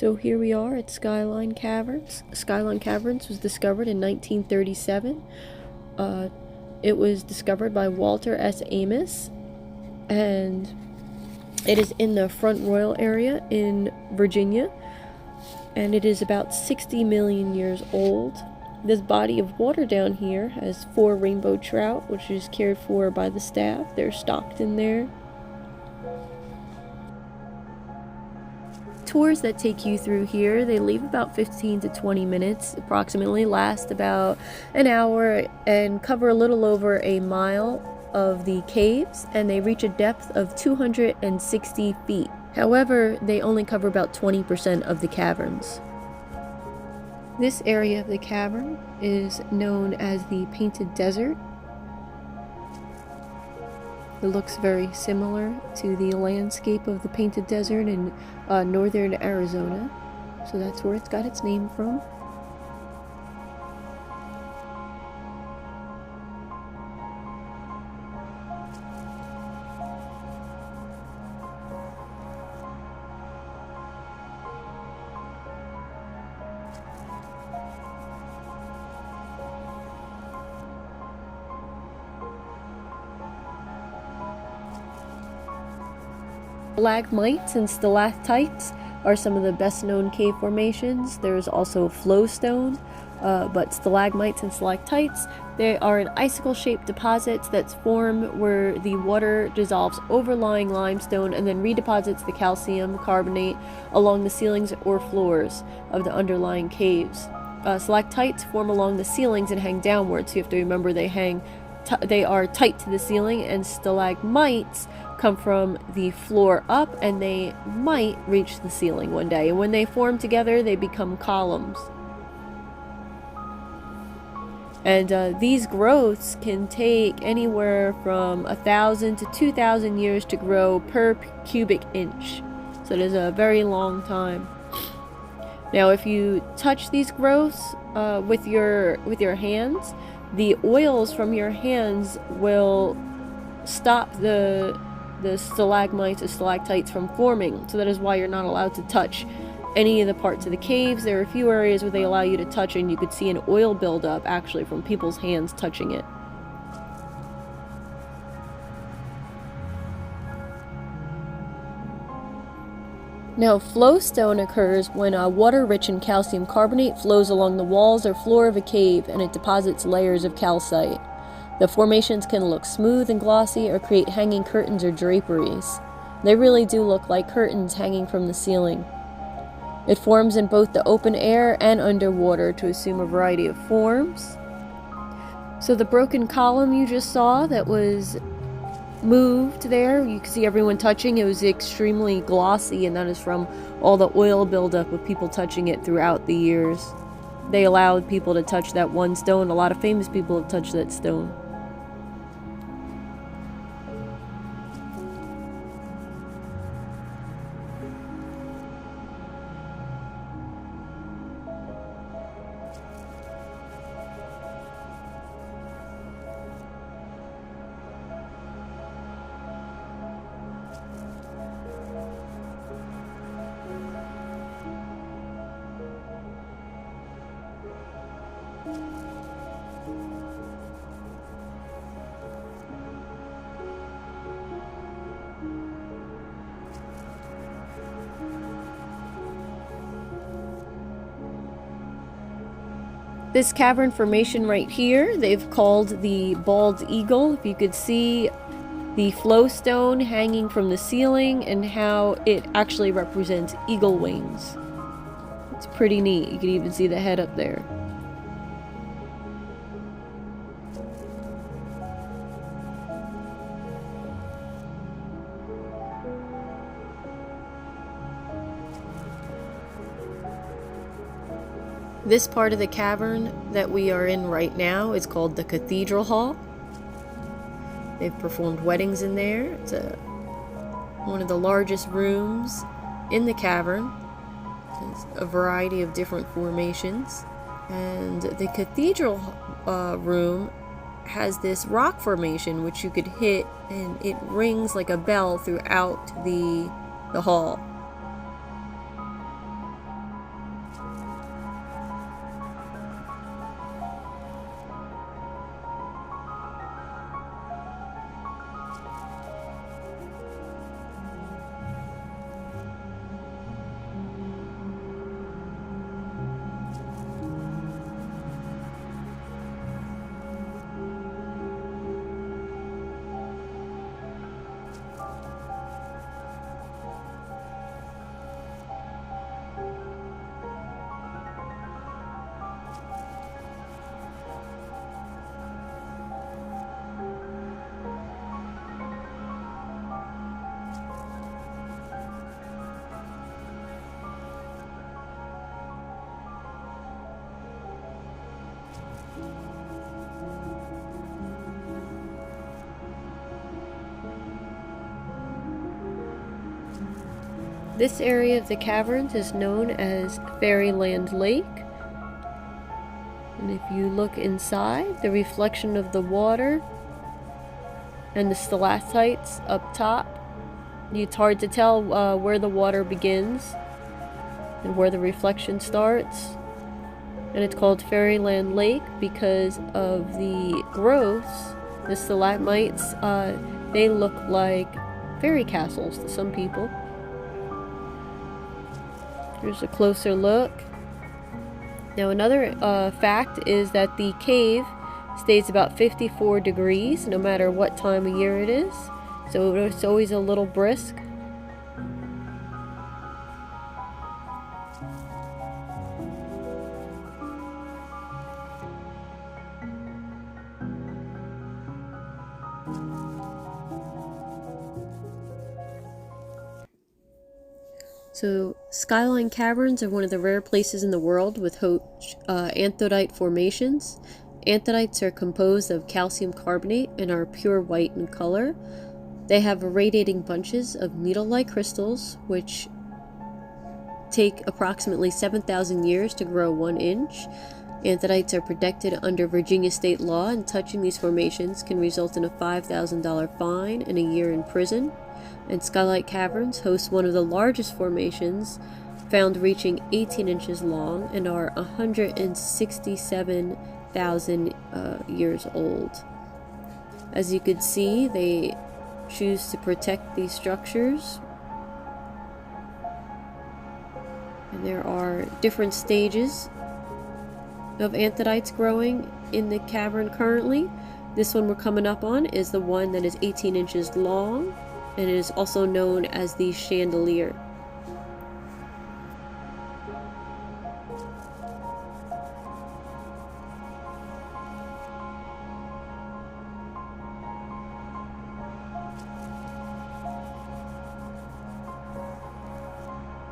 So here we are at Skyline Caverns. Skyline Caverns was discovered in 1937. It was discovered by Walter S. Amos, and it is in the Front Royal area in Virginia, and it is about 60 million years old. This body of water down here has 4 rainbow trout, which is cared for by the staff. They're stocked in there. Tours that take you through here, they leave about 15 to 20 minutes approximately, last about an hour, and cover a little over a mile of the caves, and they reach a depth of 260 feet. However, they only cover about 20% of the caverns. This area of the cavern is known as the Painted Desert. It looks very similar to the landscape of the Painted Desert in northern Arizona, so that's where it's got its name from. Stalagmites and stalactites are some of the best known cave formations. There's also flowstone, but stalagmites and stalactites, they are an icicle-shaped deposits that form where the water dissolves overlying limestone and then redeposits the calcium carbonate along the ceilings or floors of the underlying caves. Stalactites form along the ceilings and hang downwards, so you have to remember they are tight to the ceiling, and stalagmites come from the floor up and they might reach the ceiling one day, and when they form together they become columns. And these growths can take anywhere from 1,000 to 2,000 years to grow per cubic inch, so it is a very long time. Now if you touch these growths with your hands, the oils from your hands will stop the stalagmites or stalactites from forming, so that is why you're not allowed to touch any of the parts of the caves. There are a few areas where they allow you to touch, and you could see an oil buildup actually from people's hands touching it. Now, flowstone occurs when water-rich in calcium carbonate flows along the walls or floor of a cave, and it deposits layers of calcite. The formations can look smooth and glossy or create hanging curtains or draperies. They really do look like curtains hanging from the ceiling. It forms in both the open air and underwater to assume a variety of forms. So the broken column you just saw that was moved there, you can see everyone touching, it was extremely glossy, and that is from all the oil buildup of people touching it throughout the years. They allowed people to touch that one stone. A lot of famous people have touched that stone. This cavern formation right here, they've called the Bald Eagle. If you could see the flowstone hanging from the ceiling and how it actually represents eagle wings. It's pretty neat. You can even see the head up there. This part of the cavern that we are in right now is called the Cathedral Hall. They've performed weddings in there. It's one of the largest rooms in the cavern. There's a variety of different formations. And the cathedral room has this rock formation which you could hit, and it rings like a bell throughout the hall. This area of the caverns is known as Fairyland Lake. And if you look inside, the reflection of the water and the stalactites up top, it's hard to tell where the water begins and where the reflection starts. And it's called Fairyland Lake because of the growths. The stalagmites, they look like fairy castles to some people. Here's a closer look. Now another fact is that the cave stays about 54 degrees no matter what time of year it is. So it's always a little brisk. So, Skyline Caverns are one of the rare places in the world with anthodite formations. Anthodites are composed of calcium carbonate and are pure white in color. They have radiating bunches of needle-like crystals, which take approximately 7,000 years to grow 1 inch. Anthodites are protected under Virginia state law, and touching these formations can result in a $5,000 fine and a year in prison. And Skyline Caverns hosts one of the largest formations, found reaching 18 inches long and are 167,000 years old. As you can see, they choose to protect these structures. And there are different stages of anthodites growing in the cavern currently. This one we're coming up on is the one that is 18 inches long, and it is also known as the chandelier.